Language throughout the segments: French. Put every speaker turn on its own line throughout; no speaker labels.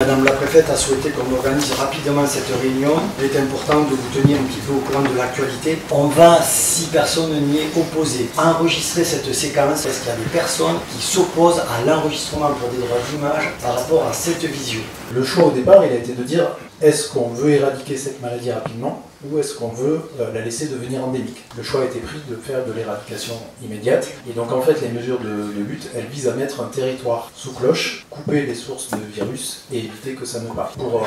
Madame la préfète a souhaité qu'on organise rapidement cette réunion. Il est important de vous tenir un petit peu au courant de l'actualité. On va, si personne n'y est opposé, enregistrer cette séquence parce qu'il y a des personnes qui s'opposent à l'enregistrement pour des droits d'image par rapport à cette visio.
Le choix au départ, il a été de dire est-ce qu'on veut éradiquer cette maladie rapidement ou est-ce qu'on veut la laisser devenir endémique. Le choix a été pris de faire de l'éradication immédiate. Et donc en fait, les mesures de lutte, elles visent à mettre un territoire sous cloche, couper les sources de virus et éviter que ça ne parte. Pour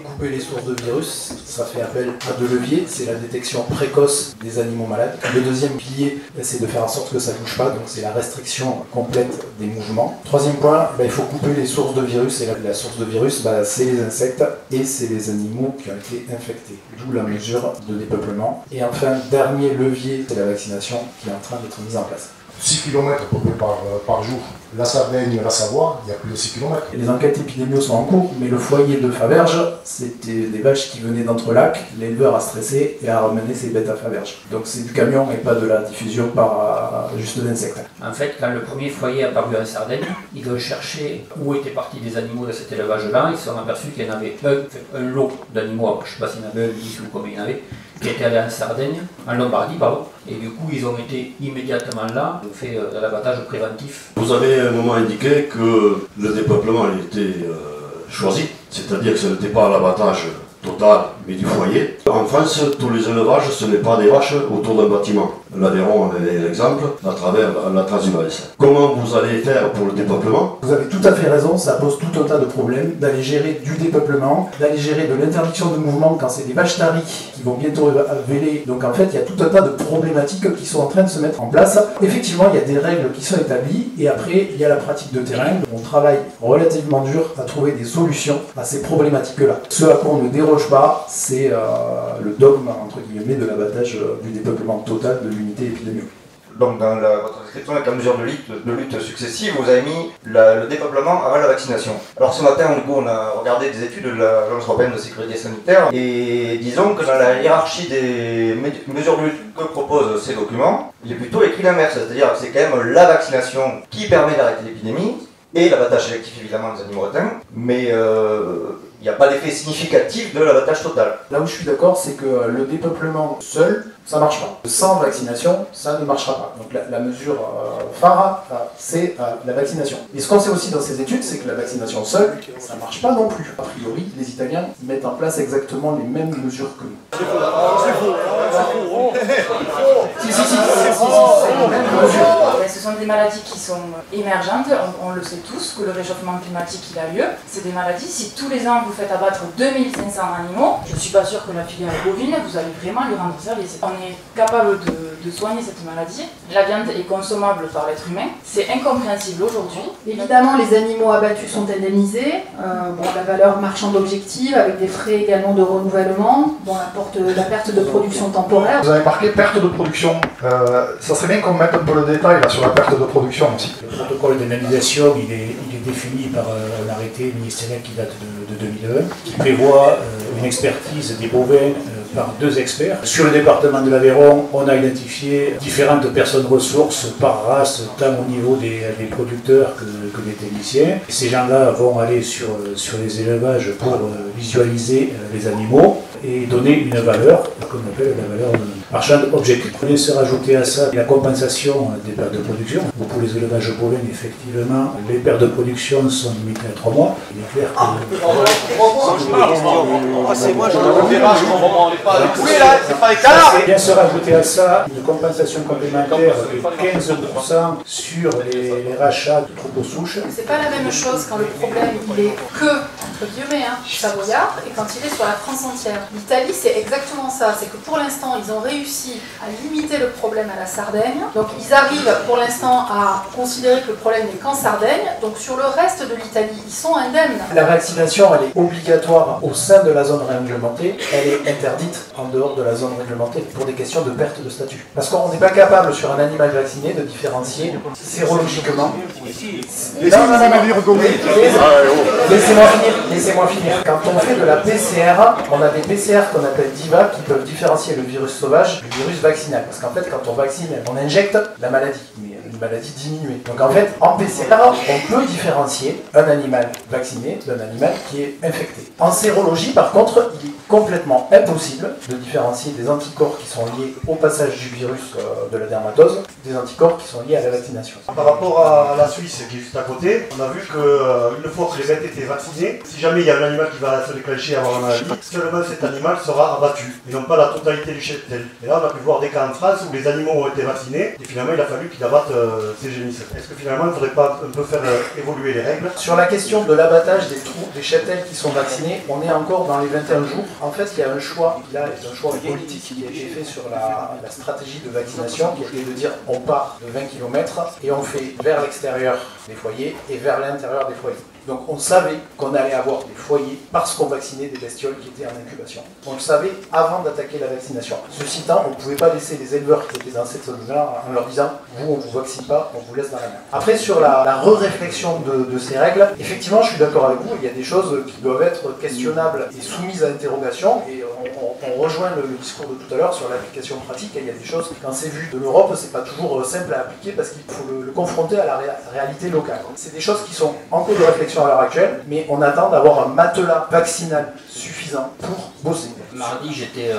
couper les sources de virus, ça fait appel à deux leviers. C'est la détection précoce des animaux malades. Le deuxième pilier, c'est de faire en sorte que ça ne bouge pas, donc c'est la restriction complète des mouvements. Troisième point, il faut couper les sources de virus. Et la source de virus, c'est les insectes et c'est les animaux qui ont été infectés. D'où la mesure de dépeuplement. Et enfin, dernier levier, c'est la vaccination qui est en train d'être mise en place.
6 km par jour. La Sardaigne, la Savoie, il y a plus de 6 km.
Les enquêtes épidémiologiques sont en cours, mais le foyer de Faverges, c'était des vaches qui venaient d'Entrelac. L'éleveur a stressé et a ramené ses bêtes à Faverges. Donc c'est du camion et pas de la diffusion par juste d'insectes.
En fait, quand le premier foyer est apparu en Sardaigne, ils ont cherché où étaient partis les animaux de cet élevage-là. Ils se sont aperçus qu'il y en avait un lot d'animaux, je ne sais pas s'il y en avait 10 ou combien il y en avait, qui étaient allés en Sardaigne, en Lombardie, pardon. Et du coup, ils ont été immédiatement là, ils ont fait de l'abattage préventif.
Vous avez à un moment indiqué que le dépeuplement il était choisi, c'est-à-dire que ce n'était pas l'abattage total, mais du foyer. En France, tous les élevages, ce n'est pas des vaches autour d'un bâtiment. L'Aveyron en est l'exemple à travers la transhumance. Comment vous allez faire pour le dépeuplement?
Vous avez tout à fait raison, ça pose tout un tas de problèmes d'aller gérer du dépeuplement, d'aller gérer de l'interdiction de mouvement quand c'est des vaches taries qui vont bientôt véler. Donc en fait, il y a tout un tas de problématiques qui sont en train de se mettre en place. Effectivement, il y a des règles qui sont établies et après, il y a la pratique de terrain. On travaille relativement dur à trouver des solutions à ces problématiques-là. Ce à quoi on ne déroge pas, c'est le dogme, entre guillemets, de l'abattage du dépeuplement total de l'unité épidémiologique.
Donc dans votre description avec la mesure de lutte successive, vous avez mis le dépeuplement avant la vaccination. Alors ce matin, du coup, on a regardé des études de l'Agence européenne de sécurité sanitaire et disons que dans la hiérarchie des mesures de lutte que proposent ces documents, il est plutôt écrit l'inverse, c'est-à-dire que c'est quand même la vaccination qui permet d'arrêter l'épidémie et l'abattage sélectif évidemment des animaux atteints, mais il n'y a pas d'effet significatif de l'abattage total.
Là où je suis d'accord, c'est que le dépeuplement seul, ça ne marche pas. Sans vaccination, ça ne marchera pas. Donc la mesure phare, c'est la vaccination. Et ce qu'on sait aussi dans ces études, c'est que la vaccination seule, ça ne marche pas non plus. A priori, les Italiens mettent en place exactement les mêmes mesures que nous. C'est faux.
Ce sont des maladies qui sont émergentes, on le sait tous, que le réchauffement climatique il a lieu. C'est des maladies, si tous les ans vous faites abattre 2500 animaux, je ne suis pas sûre que la filière bovine, vous allez vraiment lui rendre service. On est capable de soigner cette maladie. La viande est consommable par l'être humain. C'est incompréhensible aujourd'hui.
Évidemment, les animaux abattus sont indemnisés. La valeur marchande objective, avec des frais également de renouvellement. La perte de production temporaire.
Vous avez marqué perte de production. Ça serait bien qu'on mette un peu le détail là, sur la perte de production aussi.
Le protocole d'indemnisation, il est défini par un arrêté ministériel qui date de 2001, qui prévoit une expertise des bovins par 2 experts. Sur le département de l'Aveyron, on a identifié différentes personnes ressources par race, tant au niveau des producteurs que des techniciens. Et ces gens-là vont aller sur les élevages pour visualiser les animaux et donner une valeur qu'on appelle la valeur marchande objective. On vient se rajouter à ça la compensation des pertes de production. Pour les élevages bovins, effectivement, les pertes de production sont limitées à 3 mois. Il est clair que...
c'est moi, je ne
oui, là, c'est pas écart. Il vient se rajouter à ça une compensation complémentaire de 15% sur les rachats de troupeaux souches.
C'est pas la même chose quand le problème il est que, entre guillemets, savoyard, et quand il est sur la France entière. L'Italie, c'est exactement ça. C'est que pour l'instant, ils ont réussi à limiter le problème à la Sardaigne. Donc ils arrivent pour l'instant à considérer que le problème n'est qu'en Sardaigne. Donc sur le reste de l'Italie, ils sont indemnes.
La vaccination, elle est obligatoire au sein de la zone réglementée. Elle est interdite en dehors de la zone réglementée pour des questions de perte de statut. Parce qu'on n'est pas capable sur un animal vacciné de différencier sérologiquement. Laissez-moi finir. Quand on fait de la PCR, on a des PCR qu'on appelle DIVA qui peuvent différencier le virus sauvage du virus vaccinal. Parce qu'en fait, quand on vaccine, on injecte la maladie. Mais une maladie diminuée. Donc en fait, en PCR, on peut différencier un animal vacciné d'un animal qui est infecté. En sérologie, par contre, il est complètement impossible de différencier des anticorps qui sont liés au passage du virus de la dermatose des anticorps qui sont liés à la vaccination.
Par rapport à la Suisse qui est juste à côté, on a vu qu'une fois que les bêtes étaient vaccinées, si jamais il y a un animal qui va se déclencher et avoir la maladie, seulement cet animal sera abattu, et non pas la totalité du cheptel. Et là, on a pu voir des cas en France où les animaux ont été vaccinés, et finalement, il a fallu qu'ils abattent ces génisses. Est-ce que finalement, il ne faudrait pas un peu faire évoluer les règles?
Sur la question de l'abattage des cheptels qui sont vaccinés, on est encore dans les 21 jours. En fait, il y a un choix, politique qui a été fait sur la stratégie de vaccination, qui est de dire on part de 20 km et on fait vers l'extérieur des foyers et vers l'intérieur des foyers. Donc on savait qu'on allait avoir des foyers parce qu'on vaccinait des bestioles qui étaient en incubation. On le savait avant d'attaquer la vaccination. Ceci étant, on ne pouvait pas laisser les éleveurs qui étaient dans cette zone-là en leur disant « vous, on ne vous vaccine pas, on vous laisse dans la mer ». Après, sur la re-réflexion de ces règles, effectivement, je suis d'accord avec vous, il y a des choses qui doivent être questionnables et soumises à interrogation, et on rejoint le discours de tout à l'heure sur l'application pratique. Il y a des choses, quand c'est vu de l'Europe, c'est pas toujours simple à appliquer parce qu'il faut le confronter à la réalité locale. C'est des choses qui sont en cours de réflexion à l'heure actuelle, mais on attend d'avoir un matelas vaccinal suffisant pour bosser.
Mardi, j'étais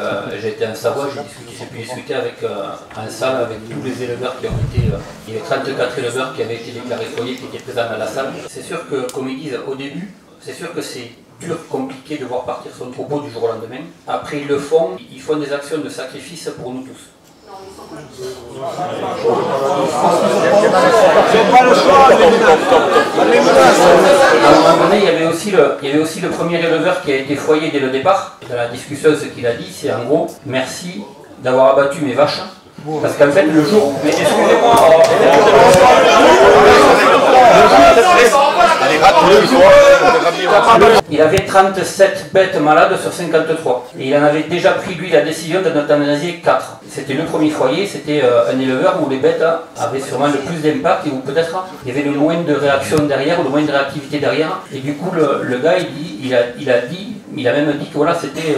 en Savoie, j'ai pu discuter avec un salle avec tous les éleveurs qui ont été. Il y avait 34 éleveurs qui avaient été déclarés foyers, qui étaient présents à la salle. C'est sûr que, comme ils disent au début, c'est sûr que c'est dur, compliqué de voir partir son troupeau du jour au lendemain. Après, ils le font, ils font des actions de sacrifice pour nous tous. À un moment donné, il y avait aussi le premier éleveur qui a été foyé dès le départ. Dans la discussion, ce qu'il a dit, c'est en gros, merci d'avoir abattu mes vaches. Parce qu'en fait, le jour... Mais excusez-moi... Il avait 37 bêtes malades sur 53. Et il en avait déjà pris, lui, la décision d'en euthanasier 4. C'était le premier foyer, c'était un éleveur où les bêtes avaient sûrement le plus d'impact et où peut-être il y avait le moins de réaction derrière, ou le moins de réactivité derrière. Et du coup, le gars, il a même dit que voilà, c'était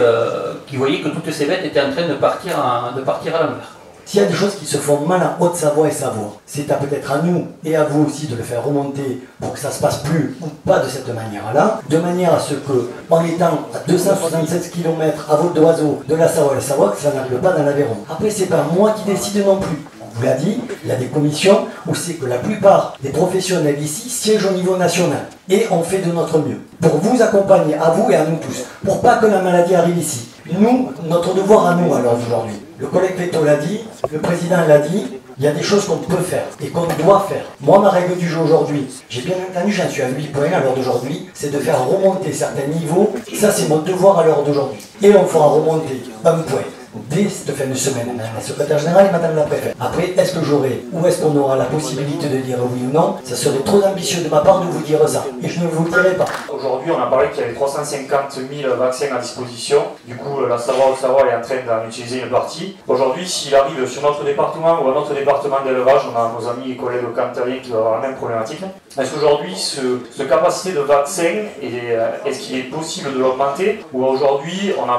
qu'il voyait que toutes ces bêtes étaient en train de partir à l'envers.
S'il y a des choses qui se font mal en Haute-Savoie et Savoie, c'est peut-être à nous et à vous aussi de le faire remonter pour que ça ne se passe plus ou pas de cette manière-là, de manière à ce que, en étant à 276 km à vol d'oiseau de la Savoie et la Savoie, que ça n'arrive pas dans l'Aveyron. Après, c'est pas moi qui décide non plus. On vous l'a dit, il y a des commissions où c'est que la plupart des professionnels ici siègent au niveau national. Et on fait de notre mieux pour vous accompagner, à vous et à nous tous, pour pas que la maladie arrive ici. Nous, notre devoir à nous, alors aujourd'hui, le collègue Veto l'a dit, le président l'a dit, il y a des choses qu'on peut faire et qu'on doit faire. Moi, ma règle du jeu aujourd'hui, j'ai bien entendu, j'en suis à 8 points à l'heure d'aujourd'hui, c'est de faire remonter certains niveaux. Ça, c'est mon devoir à l'heure d'aujourd'hui. Et on fera remonter un point dès cette fin de semaine, madame la secrétaire générale et madame la préfète. Après, est-ce que j'aurai ou est-ce qu'on aura la possibilité de dire oui ou non? Ça serait trop ambitieux de ma part de vous dire ça. Et je ne vous le dirai pas.
Aujourd'hui, on a parlé qu'il y avait 350 000 vaccins à disposition. Du coup, la Savoie est en train d'en utiliser une partie. Aujourd'hui, s'il arrive sur notre département ou à notre département d'élevage, on a nos amis et collègues cantaliens qui doivent avoir la même problématique. Est-ce qu'aujourd'hui, cette capacité de vaccin, est-ce qu'il est possible de l'augmenter? Ou aujourd'hui, on n'a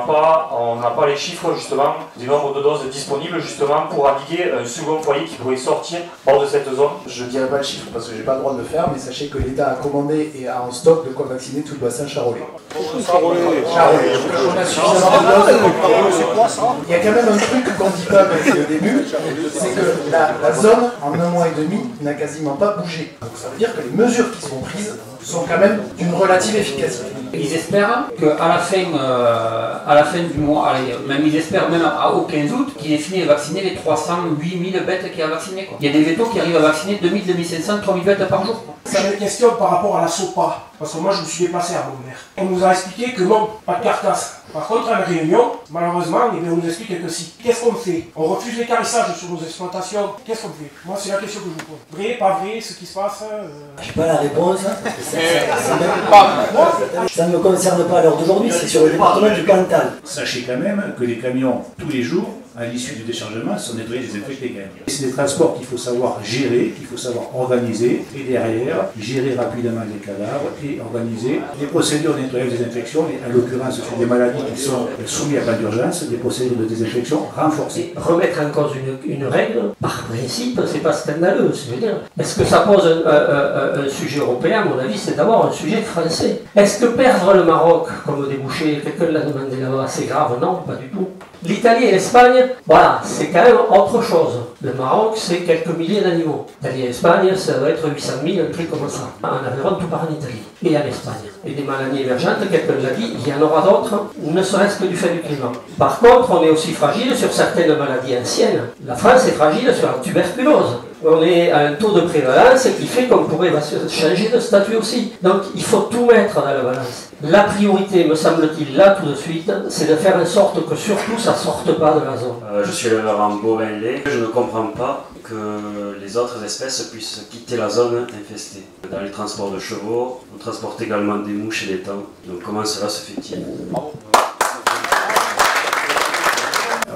pas les chiffres justement du nombre de doses disponibles justement pour endiguer un second foyer qui pourrait sortir hors de cette zone?
Je ne dirai pas le chiffre parce que je n'ai pas le droit de le faire, mais sachez que l'État a commandé et a en stock de quoi vacciner tout le bassin charolais. Charolais. On a suffisamment de doses. Il y a quand même un truc qu'on ne dit pas depuis le début, c'est que la zone, en 1 mois et demi, n'a quasiment pas bougé. Donc ça veut dire que les mesures qui sont prises sont quand même d'une relative efficacité.
Ils espèrent qu'à la fin du mois, même ils espèrent même au 15 août, qu'il ait fini de vacciner les 308 000 bêtes qu'il a vaccinées. Il y a des vétos qui arrivent à vacciner 2000, 2500, 3000 bêtes par jour.
J'ai une question par rapport à la SOPA, parce que moi je me suis déplacé à Beaumer. On nous a expliqué que non, pas de carcasse. Par contre, à la Réunion, malheureusement, on nous explique que si. Qu'est-ce qu'on fait? On refuse les carissages sur nos exploitations. Qu'est-ce qu'on fait? Moi, c'est la question que je vous pose. Vrai, pas vrai, ce qui se passe
Je n'ai pas la réponse, parce que ça ne me concerne pas à l'heure d'aujourd'hui, c'est sur le département du Cantal.
Sachez quand même que les camions, tous les jours, à l'issue du déchargement sont nettoyés et désinfectés quand même. C'est des transports qu'il faut savoir gérer, qu'il faut savoir organiser, et derrière, gérer rapidement les cadavres et organiser des procédures de nettoyage et désinfection, et en l'occurrence sur des maladies qui sont soumises à pas d'urgence, des procédures de désinfection renforcées.
Remettre en cause une règle, par principe, c'est pas scandaleux. Est-ce que ça pose un sujet européen? À mon avis, c'est d'abord un sujet français. Est-ce que perdre le Maroc comme débouché, quelqu'un l'a demandé là-bas, c'est grave? Non, pas du tout. L'Italie et l'Espagne, voilà, c'est quand même autre chose. Le Maroc, c'est quelques milliers d'animaux. L'Italie et l'Espagne, ça doit être 800 000, un truc comme ça. En Aveyron, tout part en Italie et en Espagne. Et des maladies émergentes, quelqu'un l'a dit, il y en aura d'autres, ne serait-ce que du fait du climat. Par contre, on est aussi fragile sur certaines maladies anciennes. La France est fragile sur la tuberculose. On est à un taux de prévalence qui fait qu'on pourrait changer de statut aussi. Donc il faut tout mettre dans la balance. La priorité, me semble-t-il, là tout de suite, c'est de faire en sorte que surtout ça ne sorte pas de la zone.
Je suis éleveur en bovin lait. Je ne comprends pas que les autres espèces puissent quitter la zone infestée. Dans les transports de chevaux, on transporte également des mouches et des taupes. Donc comment cela se fait-il?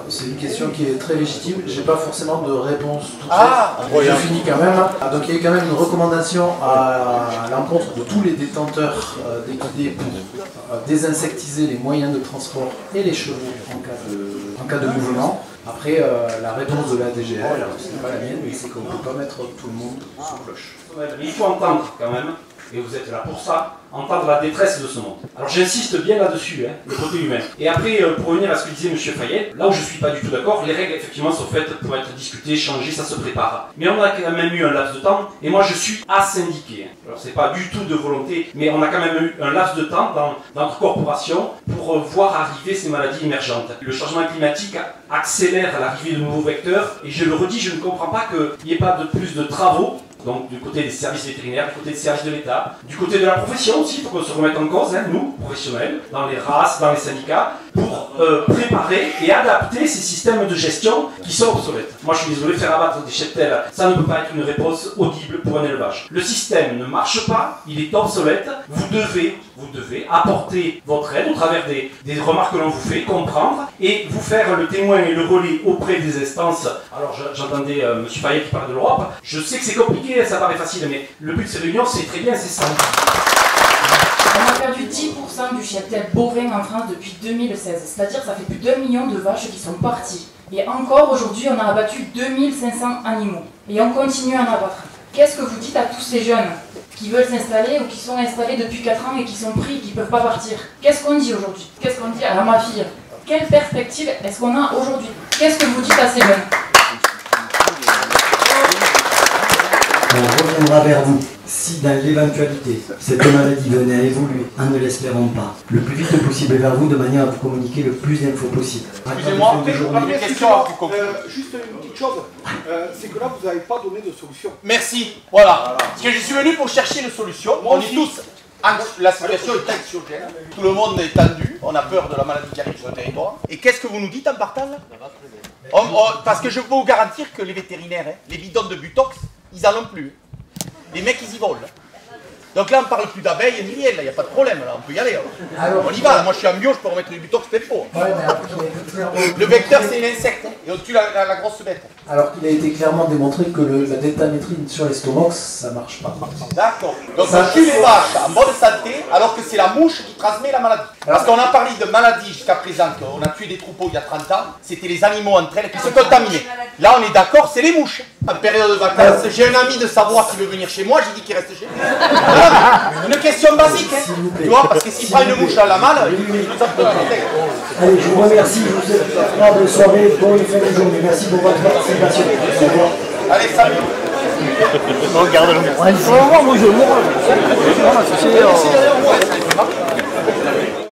C'est une question qui est très légitime. J'ai pas forcément de réponse tout de suite. Je finis quand même. Donc il y a quand même une recommandation à l'encontre de tous les détenteurs d'équidés pour désinsectiser les moyens de transport et les chevaux en cas de mouvement. Après, la réponse de la DGL, ce n'est pas la mienne, mais c'est qu'on ne peut pas mettre tout le monde sous cloche.
Il faut entendre quand même, et vous êtes là pour ça, entendre la détresse de ce monde. Alors j'insiste bien là-dessus, le côté humain. Et après, pour revenir à ce que disait M. Fayet, là où je ne suis pas du tout d'accord, les règles effectivement sont faites pour être discutées, changées, ça se prépare. Mais on a quand même eu un laps de temps, et moi je suis asyndiqué. Alors c'est pas du tout de volonté, mais on a quand même eu un laps de temps dans notre corporation pour voir arriver ces maladies émergentes. Le changement climatique accélère l'arrivée de nouveaux vecteurs, et je le redis, je ne comprends pas qu'il n'y ait pas de plus de travaux. Donc du côté des services vétérinaires, du côté des services de l'État, du côté de la profession aussi, pour qu'on se remette en cause, nous, professionnels, dans les races, dans les syndicats, pour préparer et adapter ces systèmes de gestion qui sont obsolètes. Moi je suis désolé, faire abattre des cheptels, ça ne peut pas être une réponse audible pour un élevage. Le système ne marche pas, il est obsolète, vous devez apporter votre aide au travers des remarques que l'on vous fait, comprendre, et vous faire le témoin et le relais auprès des instances. Alors j'entendais M. Fayet qui parle de l'Europe, je sais que c'est compliqué, ça paraît facile, mais le but de ces réunions, c'est très bien, c'est ça.
On a perdu 10% du cheptel bovin en France depuis 2016, c'est-à-dire ça fait plus d'1 million de vaches qui sont parties. Et encore aujourd'hui, on a abattu 2500 animaux. Et on continue à en abattre. Qu'est-ce que vous dites à tous ces jeunes qui veulent s'installer ou qui sont installés depuis 4 ans et qui sont pris, qui ne peuvent pas partir? Qu'est-ce qu'on dit aujourd'hui? Qu'est-ce qu'on dit à ma fille? Quelle perspective est-ce qu'on a aujourd'hui? Qu'est-ce que vous dites à ces jeunes?
On reviendra vers vous si dans l'éventualité cette maladie venait à évoluer, en ne l'espérons pas, le plus vite possible vers vous de manière à vous communiquer le plus d'infos possible.
Excusez-moi, une question à vous juste une petite chose, c'est que là vous n'avez pas donné de solution. Merci, voilà. Parce que je suis venu pour chercher une solution. On est tous, la situation est anxiogène, tout le monde est tendu, on a peur de la maladie qui arrive sur le territoire. Et qu'est-ce que vous nous dites en partant là? Parce que je peux vous garantir que les vétérinaires, les bidons de Butox, ils n'en ont plus. Les mecs, ils y volent. Donc là, on ne parle plus d'abeilles et ni rien, il n'y a pas de problème, là, on peut y aller. On y va, moi je suis en bio, je peux remettre du Butox tempo. Le vecteur, c'est l'insecte, et on tue la grosse bête.
Alors qu'il a été clairement démontré que la détamétrine sur l'estomac, ça ne marche pas.
D'accord. Donc on tue les vaches en bonne santé, alors que c'est la mouche qui transmet la maladie. Parce qu'on a parlé de maladies jusqu'à présent, on a tué des troupeaux il y a 30 ans, c'était les animaux entre elles qui se contaminaient. Là, on est d'accord, c'est les mouches. En période de vacances, j'ai un ami de Savoie qui veut venir chez moi, j'ai dit qu'il reste chez moi. Une question basique, hein. Tu vois, parce que s'il prend une mouche à la malle, il ça peut arrêter.
Allez, je vous remercie, je vous souhaite une agréable soirée, bonne fin de journée. Merci pour votre participation. Au revoir.
Allez, salut.
Regarde le moral. Moi, je mourrai.